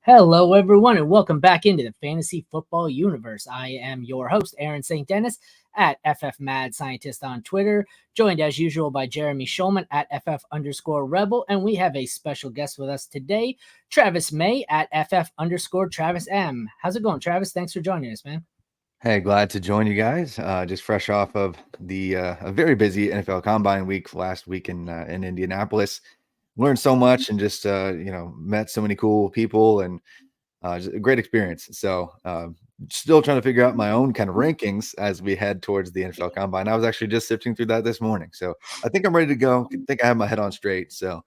Hello, everyone, and welcome back into the fantasy football universe. I am your host, Aaron St Denis, at FF Mad Scientist on Twitter, joined as usual by Jeremy Shulman at FF_Rebel, and we have a special guest with us today, Travis May at FF_Travis M. How's it going, Travis? Thanks for joining us, man. Hey, glad to join you guys. Just fresh off of the a very busy NFL Combine week last week in Indianapolis. Learned so much and just met so many cool people and just a great experience. So still trying to figure out my own kind of rankings as we head towards the NFL Combine. I was actually just sifting through that this morning, so I think I'm ready to go. I think I have my head on straight. So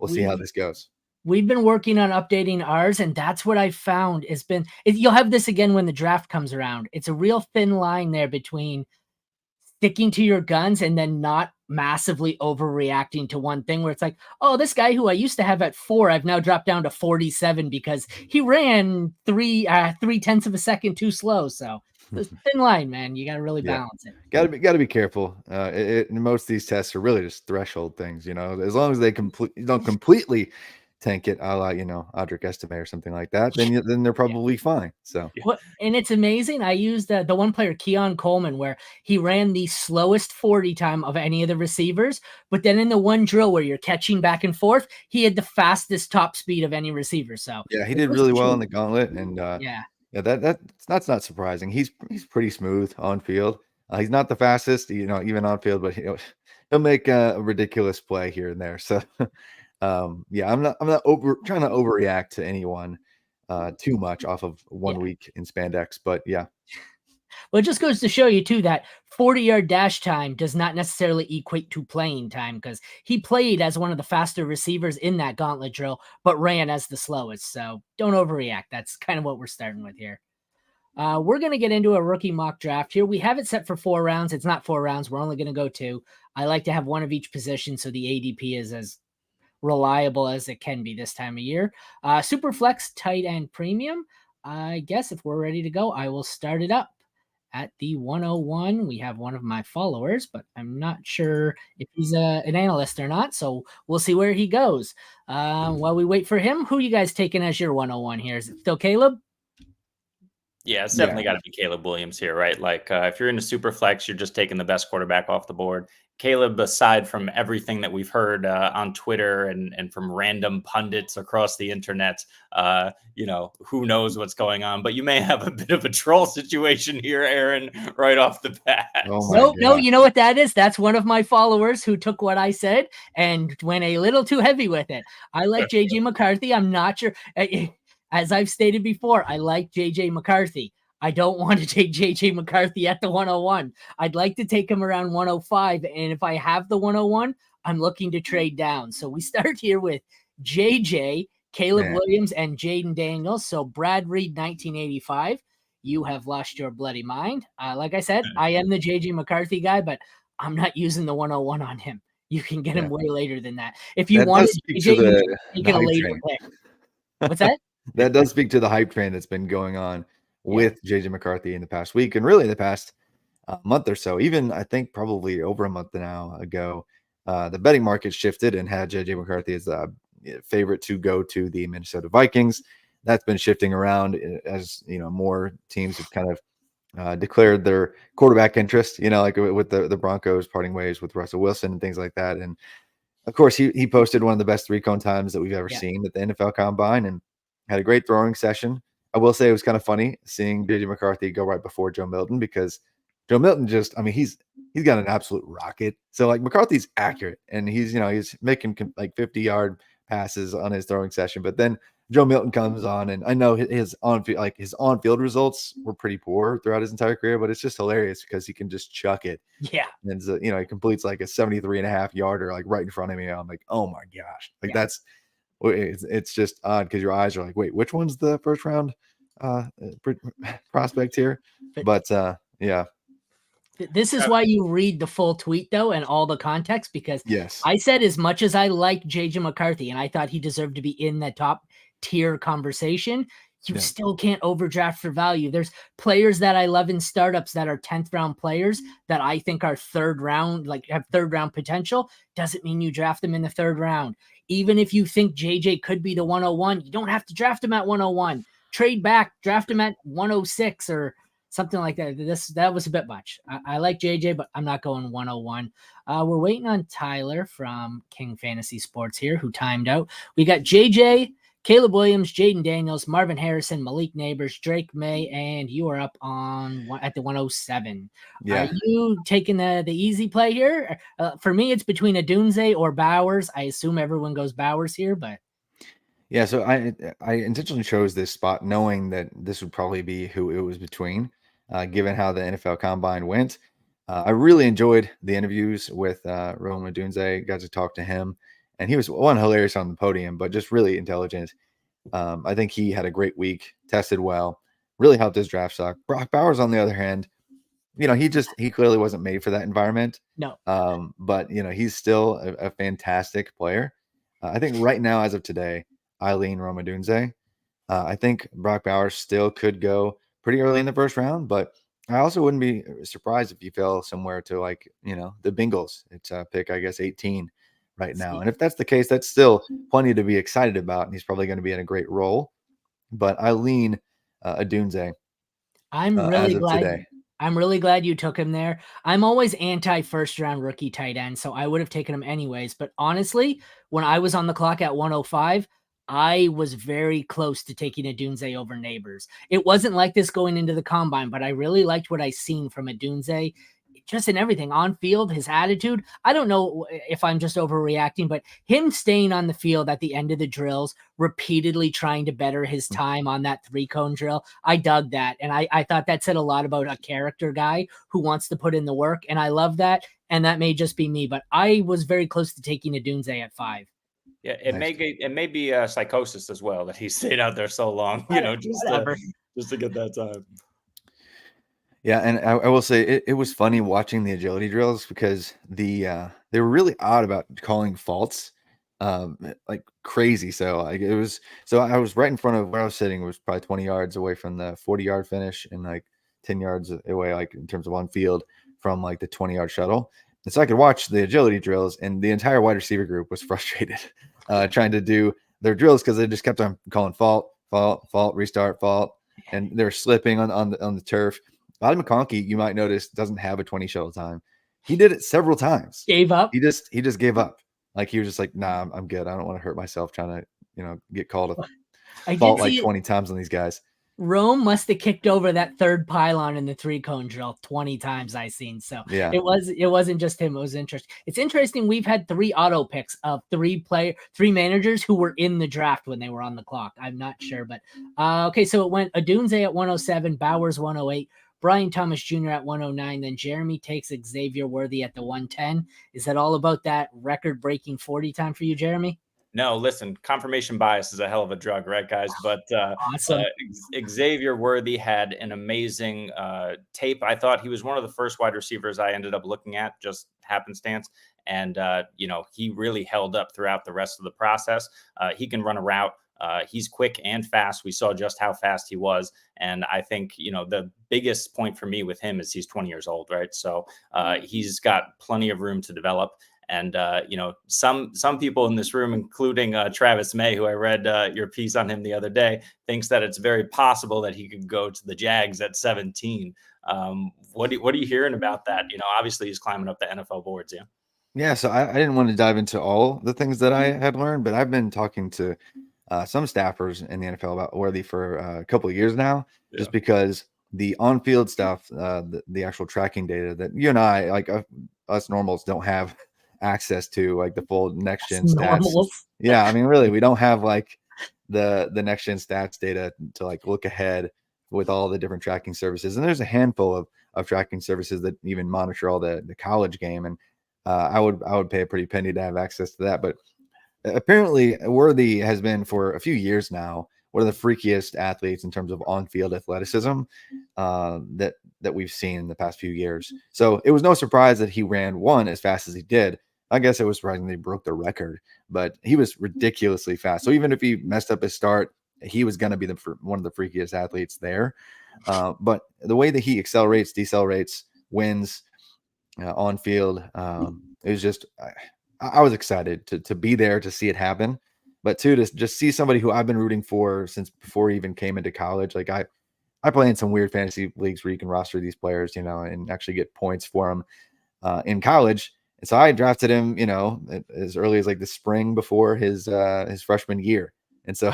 we'll see how this goes. We've been working on updating ours, and that's what I found has been. You'll have this again when the draft comes around. It's a real thin line there between sticking to your guns and then not massively overreacting to one thing where it's like, oh, this guy who I used to have at 4, I've now dropped down to 47 because he ran 3/10 of a second too slow. So the thin line, man, you got to really balance it. Got to be careful. Most of these tests are really just threshold things, as long as they don't completely tank it, a la, Audric Estime or something like that, then they're probably fine. So, and it's amazing. I used the one player, Keon Coleman, where he ran the slowest 40 time of any of the receivers, but then in the one drill where you're catching back and forth, he had the fastest top speed of any receiver. So yeah, he did really well in the gauntlet, and that's not surprising. He's pretty smooth on field. He's not the fastest, even on field, but he'll make a ridiculous play here and there. So. I'm not trying to overreact to anyone too much off of 1 week in spandex, but yeah. Well, it just goes to show you too that 40-yard dash time does not necessarily equate to playing time, because he played as one of the faster receivers in that gauntlet drill, but ran as the slowest. So don't overreact. That's kind of what we're starting with here. We're going to get into a rookie mock draft here. We have it set for 4 rounds. It's not 4 rounds. We're only going to go 2. I like to have one of each position, so the ADP is as reliable as it can be this time of year. Superflex tight end premium. I guess if we're ready to go, I will start it up at the 101. We have one of my followers, but I'm not sure if he's an analyst or not. So we'll see where he goes. While we wait for him, who you guys taking as your 101 here? Is it still Caleb? Yeah, it's definitely got to be Caleb Williams here, right? Like if you're into Superflex, you're just taking the best quarterback off the board. Caleb, aside from everything that we've heard on Twitter and from random pundits across the internet, who knows what's going on, but you may have a bit of a troll situation here, Aaron, right off the bat. No, you know what that is? That's one of my followers who took what I said and went a little too heavy with it. I like JJ McCarthy. I'm not sure. As I've stated before, I like JJ McCarthy. I don't want to take JJ McCarthy at the 101. I'd like to take him around 105. And if I have the 101, I'm looking to trade down. So we start here with JJ, Caleb Williams, and Jaden Daniels. So Brad Reed, 1985. You have lost your bloody mind. Like I said, I am the JJ McCarthy guy, but I'm not using the 101 on him. You can get him way later than that. If you want JJ, you can later pick. What's that? That does speak to the hype train that's been going on with JJ McCarthy in the past week and really the past month or so. Even I think probably over a month now ago, the betting market shifted and had JJ McCarthy as a favorite to go to the Minnesota Vikings. That's been shifting around as more teams have kind of declared their quarterback interest. Like with the Broncos parting ways with Russell Wilson and things like that. And of course, he posted one of the best 3-cone times that we've ever seen at the NFL Combine and had a great throwing session. I will say it was kind of funny seeing JJ McCarthy go right before Joe Milton, because Joe Milton he's got an absolute rocket. So like McCarthy's accurate and he's making like 50-yard passes on his throwing session. But then Joe Milton comes on, and I know his on-field results were pretty poor throughout his entire career, but it's just hilarious because he can just chuck it. Yeah. And he completes like a 73.5 yarder, like right in front of me. I'm like, oh my gosh. Like it's just odd because your eyes are like, wait, which one's the first round prospect here? But this is why you read the full tweet though and all the context, because I said as much as I like JJ McCarthy and I thought he deserved to be in the top tier conversation, you still can't overdraft for value. There's players that I love in startups that are 10th round players that I think are third round, like have third round potential. Doesn't mean you draft them in the third round. Even if you think JJ could be the 101, you don't have to draft him at 101. Trade back, draft him at 106 or something like that. That was a bit much. I like JJ, but I'm not going 101. We're waiting on Tyler from King Fantasy Sports here, who timed out. We got JJ, Caleb Williams, Jaden Daniels, Marvin Harrison, Malik Neighbors, Drake May, and you are up at the 107. Yeah. Are you taking the easy play here? For me, it's between Odunze or Bowers. I assume everyone goes Bowers here, but yeah. So I intentionally chose this spot knowing that this would probably be who it was between, given how the NFL Combine went. I really enjoyed the interviews with Rome Odunze. Got to talk to him. And he was hilarious on the podium, but just really intelligent. I think he had a great week, tested well, really helped his draft stock. Brock Bowers, on the other hand, he clearly wasn't made for that environment. No. But he's still a fantastic player. I think right now, as of today, I lean Rome Odunze. I think Brock Bowers still could go pretty early in the first round, but I also wouldn't be surprised if he fell somewhere to the Bengals. It's pick, I guess, 18. Right now. And if that's the case, that's still plenty to be excited about. And he's probably going to be in a great role. But I lean Odunze. I'm really glad you took him there. I'm always anti first round rookie tight end, so I would have taken him anyways. But honestly, when I was on the clock at 105, I was very close to taking Odunze over Neighbors. It wasn't like this going into the combine, but I really liked what I seen from Odunze. Just in everything on field, his attitude. I don't know if I'm just overreacting, but him staying on the field at the end of the drills, repeatedly trying to better his time on that 3-cone drill. I dug that. And I thought that said a lot about a character guy who wants to put in the work. And I love that. And that may just be me, but I was very close to taking Odunze at 5. Yeah, it may be psychosis as well that he stayed out there so long, just to get that time. Yeah, and I will say it was funny watching the agility drills because they were really odd about calling faults, like crazy. So I was right in front of where I was sitting. It was probably 20 yards away from the 40-yard finish and like 10 yards away, like in terms of on field from like the 20-yard shuttle. And so I could watch the agility drills, and the entire wide receiver group was frustrated trying to do their drills because they just kept on calling fault, restart, fault, and they're slipping on the turf. Bobby McConkey, you might notice, doesn't have a 20 shuttle time. He did it several times. Gave up. He just gave up. Like he was just like, nah, I'm good. I don't want to hurt myself trying to, get called a fault like 20 times on these guys. Rome must have kicked over that third pylon in the 3-cone drill 20 times I seen. So yeah, it wasn't just him. It was interesting. It's interesting. We've had 3 auto picks of 3 managers who were in the draft when they were on the clock. I'm not sure, but okay. So it went Odunze at 107, Bowers 108, Brian Thomas Jr. at 109, then Jeremy takes Xavier Worthy at the 110. Is that all about that record-breaking 40 time for you, Jeremy? No, listen, confirmation bias is a hell of a drug, right, guys? But awesome. Xavier Worthy had an amazing tape. I thought he was one of the first wide receivers I ended up looking at, just happenstance. And, he really held up throughout the rest of the process. He can run a route. He's quick and fast. We saw just how fast he was. And I think, the biggest point for me with him is he's 20 years old, right? So he's got plenty of room to develop. And, some people in this room, including Travis May, who I read your piece on him the other day, thinks that it's very possible that he could go to the Jags at 17. What are you hearing about that? Obviously he's climbing up the NFL boards. Yeah. Yeah. So I didn't want to dive into all the things that I had learned, but I've been talking to some staffers in the NFL about Worthy for a couple of years now, just because the on-field stuff, the actual tracking data that you and I, like us normals, don't have access to, like the full next gen stats. Yeah, I mean, really, we don't have like the next gen stats data to like look ahead with all the different tracking services. And there's a handful of tracking services that even monitor all the college game. And I would pay a pretty penny to have access to that. But apparently Worthy has been for a few years now one of the freakiest athletes in terms of on-field athleticism that we've seen in the past few years. So it was no surprise that he ran one as fast as he did. I guess it was surprising that he broke the record, but he was ridiculously fast. So even if he messed up his start he was going to be one of the freakiest athletes there. But the way that he accelerates, decelerates, wins on field, it was just I was excited to be there to see it happen. But to just see somebody who I've been rooting for since before he even came into college. Like I play in some weird fantasy leagues where you can roster these players, and actually get points for them in college. And so I drafted him, as early as like the spring before his freshman year. And so,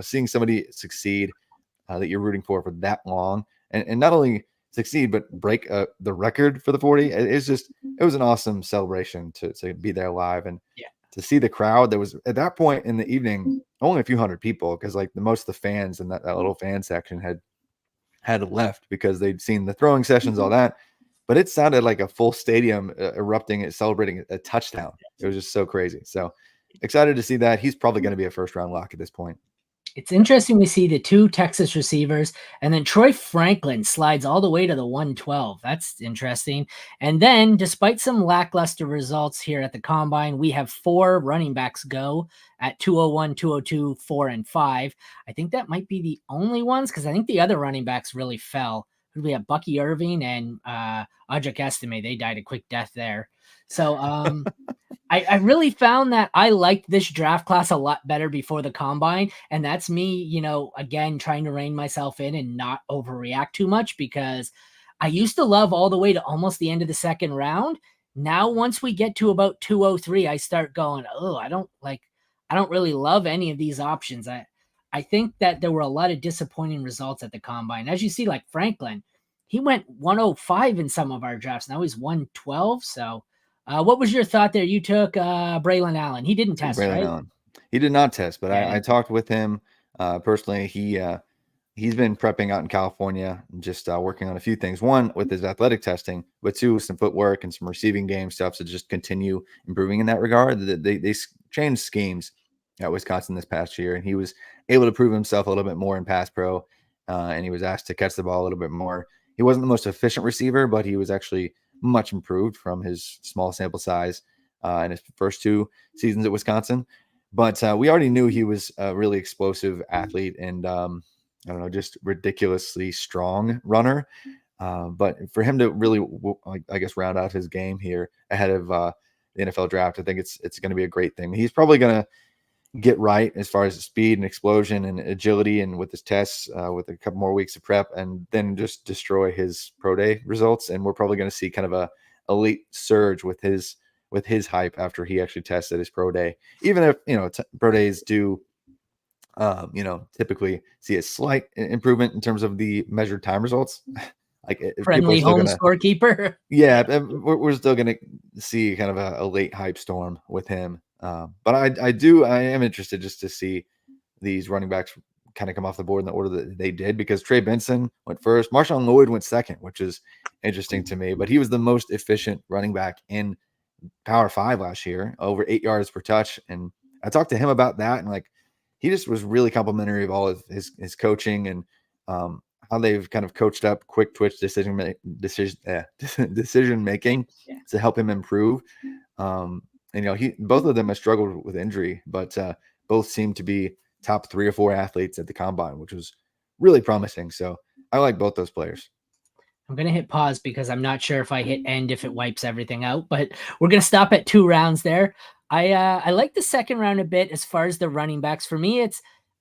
seeing somebody succeed that you're rooting for that long, and not only succeed but break the record for the 40, it was an awesome celebration to be there live and to see the crowd. There was at that point in the evening only a few hundred people, because like most of the fans in that little fan section had left because they'd seen the throwing sessions, all that. But it sounded like a full stadium erupting and celebrating a touchdown. It was just so crazy. So excited to see that. He's probably going to be a first-round lock at this point. It's interesting we see the two Texas receivers, and then Troy Franklin slides all the way to the 112. That's interesting. And then, despite some lackluster results here at the Combine, we have 4 running backs go at 201, 202, 4, and 5. I think that might be the only ones, because I think the other running backs really fell. We have Bucky Irving and Audric Estime. They died a quick death there. So I really found that I liked this draft class a lot better before the Combine. And that's me, again, trying to rein myself in and not overreact too much, because I used to love all the way to almost the end of the second round. Now, once we get to about 203, I start going, I don't really love any of these options. I think that there were a lot of disappointing results at the Combine. As you see, like Franklin, he went 105 in some of our drafts. Now he's 112. So what was your thought there? You took Braylon Allen. He didn't test, right? Allen. He did not test, but I talked with him personally. He's been prepping out in California, just working on a few things. One, with his athletic testing, but 2, some footwork and some receiving game stuff to just continue improving in that regard. They changed schemes at Wisconsin this past year, and he was able to prove himself a little bit more in pass pro, and he was asked to catch the ball a little bit more. He wasn't the most efficient receiver, but he was actually much improved from his small sample size in his first 2 seasons at Wisconsin. But we already knew he was a really explosive athlete and, just ridiculously strong runner. But for him to really, I guess, round out his game here ahead of the NFL draft, I think it's going to be a great thing. He's probably going to get right as far as speed and explosion and agility, and with his tests with a couple more weeks of prep, and then just destroy his pro day results. And we're probably going to see kind of a elite surge with his hype after he actually tested his pro day, even if pro days do typically see a slight improvement in terms of the measured time results. Like friendly home scorekeeper. Yeah, we're still going to see kind of a late hype storm with him. But I am interested just to see these running backs kind of come off the board in the order that they did, because Trey Benson went first, Marshawn Lloyd went second, which is interesting to me. But he was the most efficient running back in Power 5 last year, over 8 yards per touch. And I talked to him about that, and he just was really complimentary of all of his coaching and how they've kind of coached up quick twitch decision making to help him improve. And both of them have struggled with injury, but both seem to be top 3 or 4 athletes at the Combine, which was really promising. So I like both those players. I'm going to hit pause because I'm not sure if I hit end if it wipes everything out, but we're going to stop at 2 rounds there. I like the second round a bit as far as the running backs. For me,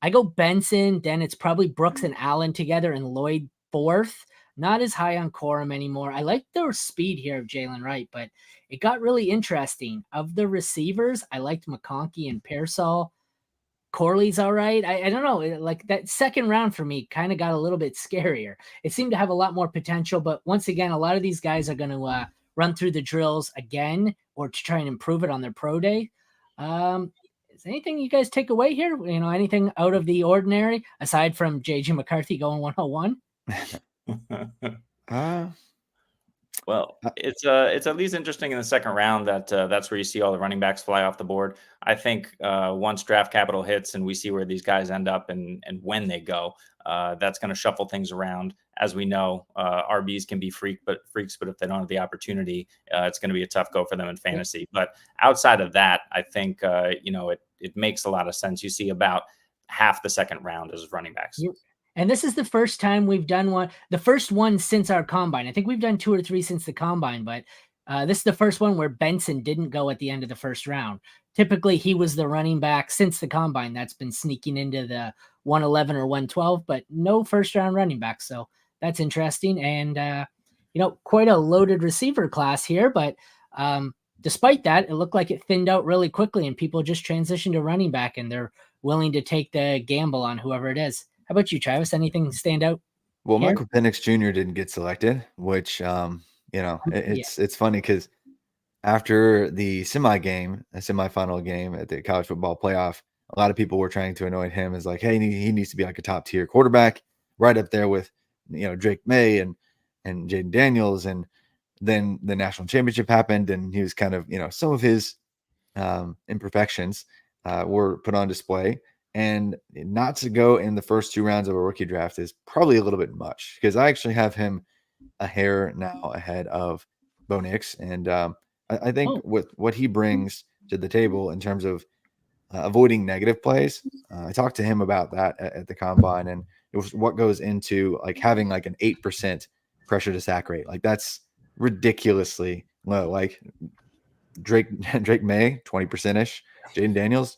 I go Benson, then it's probably Brooks and Allen together, and Lloyd 4th. Not as high on Corum anymore. I like the speed here of Jalen Wright, but it got really interesting. Of the receivers, I liked McConkey and Pearsall. Corley's all right. I don't know. Like that second round for me kind of got a little bit scarier. It seemed to have a lot more potential, but once again, a lot of these guys are going to run through the drills again or to try and improve it on their pro day. Is anything you guys take away here? Anything out of the ordinary aside from JJ McCarthy going 101? Well, it's at least interesting in the second round that that's where you see all the running backs fly off the board. I think once draft capital hits and we see where these guys end up and when they go, that's going to shuffle things around. As we know, RBs can be freaks, but if they don't have the opportunity, it's going to be a tough go for them in fantasy. But outside of that, I think it makes a lot of sense. You see about half the second round as running backs. And this is the first time we've done one, the first one since our combine. I think we've done 2 or 3 since the combine, but this is the first one where Benson didn't go at the end of the first round. Typically, he was the running back since the combine that's been sneaking into the 111 or 112, but no first round running back. So that's interesting. And, quite a loaded receiver class here. But despite that, it looked like it thinned out really quickly and people just transitioned to running back and they're willing to take the gamble on whoever it is. How about you, Travis? Anything stand out? Well, Michael Penix Jr. didn't get selected, which, it's funny because after the semifinal game at the college football playoff, a lot of people were trying to anoint him as like, hey, he needs to be like a top tier quarterback, right up there with, Drake May and Jaden Daniels. And then the national championship happened and he was kind of, some of his imperfections were put on display. And not to go in the first 2 rounds of a rookie draft is probably a little bit much because I actually have him a hair now ahead of Bo Nix. And I think with what he brings to the table in terms of avoiding negative plays, I talked to him about that at the combine, and it was what goes into like having like an 8% pressure to sack rate. Like that's ridiculously low. Like Drake May, 20%ish, Jaden Daniels.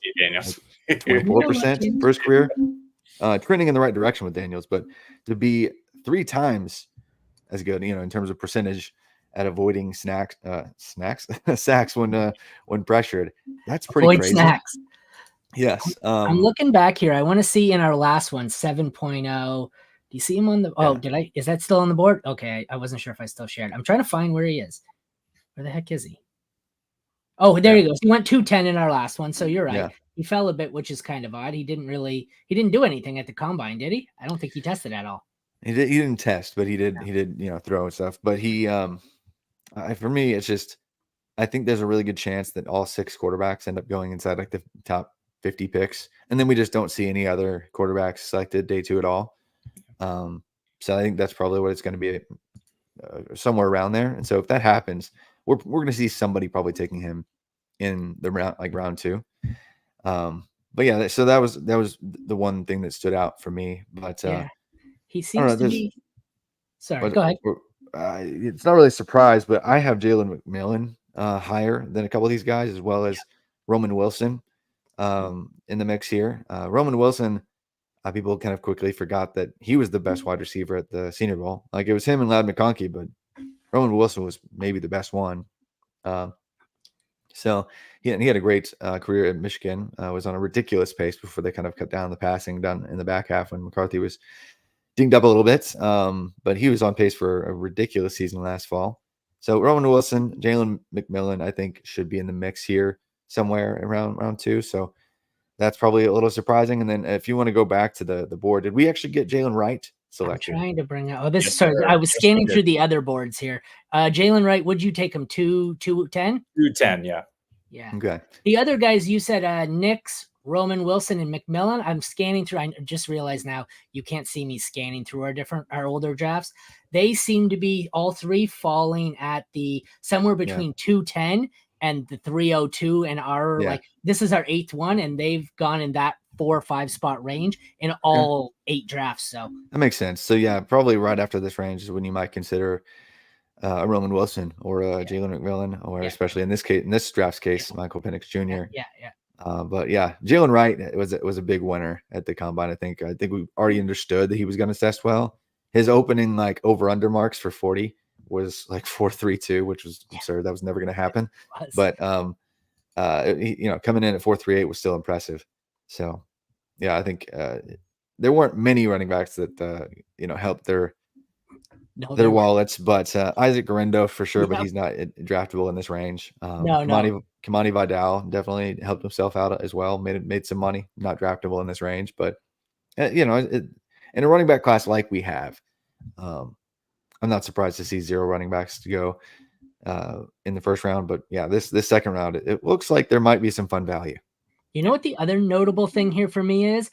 24% for his career, trending in the right direction with Daniels, but to be 3 times as good, in terms of percentage at avoiding sacks when pressured, that's pretty crazy. Snacks. Yes. I'm looking back here. I want to see in our last one, 7.0. Do you see him on the? Oh, is that still on the board? Okay, I wasn't sure if I still shared. I'm trying to find where he is. Where the heck is he? Oh, there he goes. He went 210 in our last one, so you're right. Yeah. He fell a bit, which is kind of odd. He didn't do anything at the combine, did he? I don't think he tested at all. He didn't test, but he did throw and stuff. But he for me, it's just I think there's a really good chance that all 6 quarterbacks end up going inside like the top 50 picks, and then we just don't see any other quarterbacks selected day 2 at all. So I think that's probably what it's going to be, somewhere around there. And so if that happens, we're going to see somebody probably taking him in the round 2. But yeah, so that was the one thing that stood out for me. But he seems to be. Sorry, go ahead. It's not really a surprise, but I have Jalen McMillan higher than a couple of these guys, as well as Roman Wilson in the mix here. Roman Wilson, people kind of quickly forgot that he was the best wide receiver at the Senior Bowl. Like it was him and Loud McConkey, but Roman Wilson was maybe the best one. So he had a great career at Michigan. Was on a ridiculous pace before they kind of cut down the passing done in the back half when McCarthy was dinged up a little bit. But he was on pace for a ridiculous season last fall. So Roman Wilson, Jalen McMillan, I think should be in the mix here somewhere around round 2. So that's probably a little surprising. And then if you want to go back to the board, did we actually get Jalen Wright selected? I'm trying to bring out. I was scanning through the other boards here. Jalen Wright, would you take him 210? 210, yeah. Yeah. Okay. The other guys you said, Nix, Roman Wilson, and McMillan. I'm scanning through. I just realized now you can't see me scanning through our older drafts. They seem to be all 3 falling at the somewhere between 210 and the 302, and this is our 8th one, and they've gone in that 4 or 5 spot range in all 8 drafts. So that makes sense. So yeah, probably right after this range is when you might consider a Roman Wilson or a Jalen McMillan, or especially in this draft's case, Michael Penix Jr. But yeah, Jalen Wright was a big winner at the combine. I think we already understood that he was going to test well. His opening over under marks for 40 was like 4.32, which was absurd. That was never going to happen. But coming in at 4.38 was still impressive. So yeah, I think there weren't many running backs that helped their wallets, but Isaac Garendo for sure, but he's not draftable in this range. Kamani Vidal definitely helped himself out as well. Made some money, not draftable in this range, but in a running back class like we have, I'm not surprised to see 0 running backs to go in the first round. But yeah, this second round, it looks like there might be some fun value. You know what the other notable thing here for me is?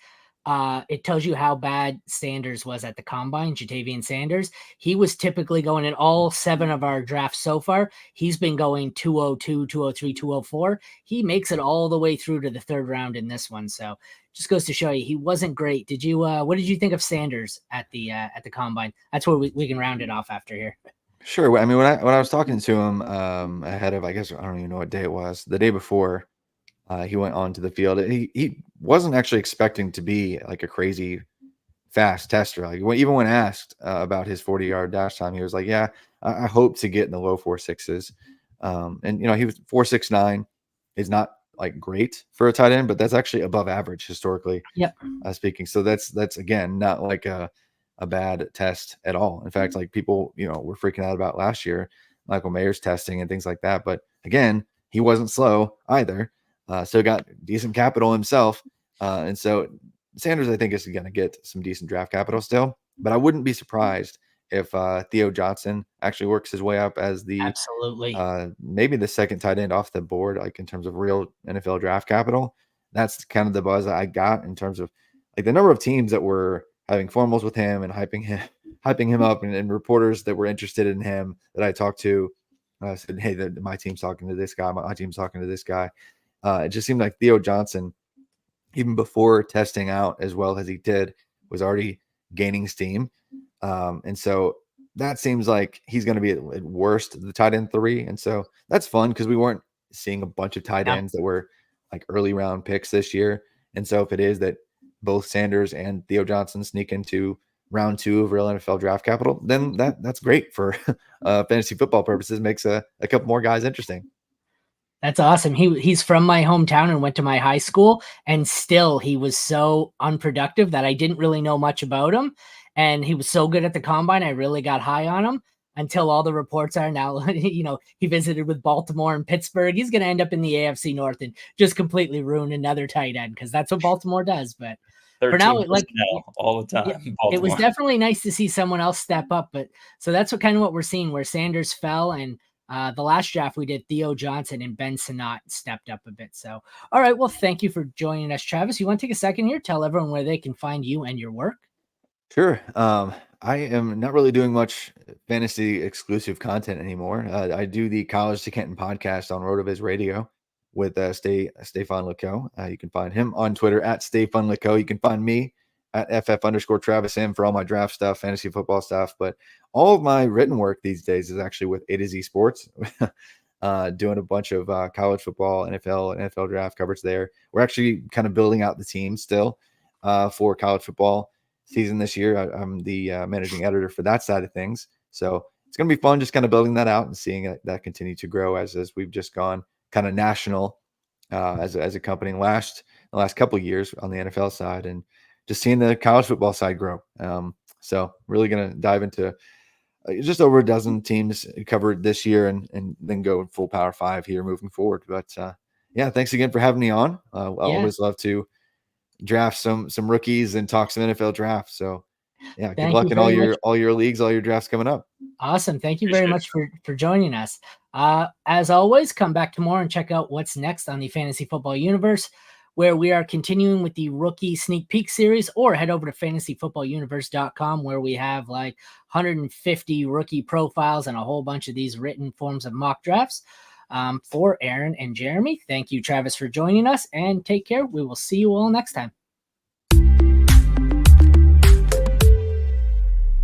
it tells you how bad Sanders was at the combine, Jatavian Sanders. He was typically going in all 7 of our drafts so far. He's been going 202, 203, 204. He makes it all the way through to the 3rd round in this one. So just goes to show you he wasn't great. Did you what did you think of Sanders at the combine? That's where we can round it off after here. Sure. I mean, when I was talking to him ahead of, I guess, I don't even know what day it was, the day before he went onto the field, he wasn't actually expecting to be like a crazy fast tester. Like even when asked about his 40-yard dash time, he was like, yeah, I hope to get in the low 4.6s. And, he was 4.69 is not like great for a tight end, but that's actually above average historically speaking. So that's again, not like a bad test at all. In fact, like people, were freaking out about last year, Michael Mayer's testing and things like that. But again, he wasn't slow either. So got decent capital himself. And so Sanders, I think, is going to get some decent draft capital still, but I wouldn't be surprised if Theo Johnson actually works his way up as the maybe the 2nd tight end off the board, like in terms of real NFL draft capital. That's kind of the buzz I got in terms of like the number of teams that were having formals with him and hyping him up, and reporters that were interested in him that I talked to said, hey, my team's talking to this guy, my team's talking to this guy. It just seemed like Theo Johnson, even before testing out as well as he did, was already gaining steam. And so that seems like he's going to be at worst the tight end 3. And so that's fun because we weren't seeing a bunch of tight ends that were like early round picks this year. And so if it is that both Sanders and Theo Johnson sneak into round 2 of real NFL draft capital, then that's great for fantasy football purposes. Makes a couple more guys interesting. That's awesome. He's from my hometown and went to my high school, and still he was so unproductive that I didn't really know much about him. And he was so good at the combine, I really got high on him until all the reports are now, he visited with Baltimore and Pittsburgh. He's going to end up in the AFC North and just completely ruin another tight end because that's what Baltimore does. But for now, all the time. Yeah, it was definitely nice to see someone else step up. But so that's what we're seeing, where Sanders fell, and the last draft we did, Theo Johnson and Ben Sinnott stepped up a bit. So, all right. Well, thank you for joining us, Travis. You want to take a second here, tell everyone where they can find you and your work? Sure. I am not really doing much fantasy exclusive content anymore. I do the College2Canton podcast on RotoViz Radio with Stefan Leco. You can find him on Twitter at Stefan Leco. You can find me at FF_Travis M for all my draft stuff, fantasy football stuff. But all of my written work these days is actually with A to Z Sports, doing a bunch of college football, NFL draft coverage there. We're actually kind of building out the team still for college football season this year. I'm the managing editor for that side of things. So it's going to be fun just kind of building that out and seeing that continue to grow as we've just gone kind of national as a company the last couple of years on the NFL side, and just seeing the college football side grow. So really going to dive into just over a dozen teams covered this year and then go full Power 5 here moving forward. But yeah, thanks again for having me on. I always love to draft some rookies and talk some NFL drafts. So yeah, good luck in all your leagues, all your drafts coming up. Awesome. Thank you very much for joining us. As always, come back tomorrow and check out what's next on the Fantasy Football Universe, where we are continuing with the rookie sneak peek series, or head over to fantasyfootballuniverse.com, where we have like 150 rookie profiles and a whole bunch of these written forms of mock drafts. For Aaron and Jeremy, thank you, Travis, for joining us, and take care. We will see you all next time.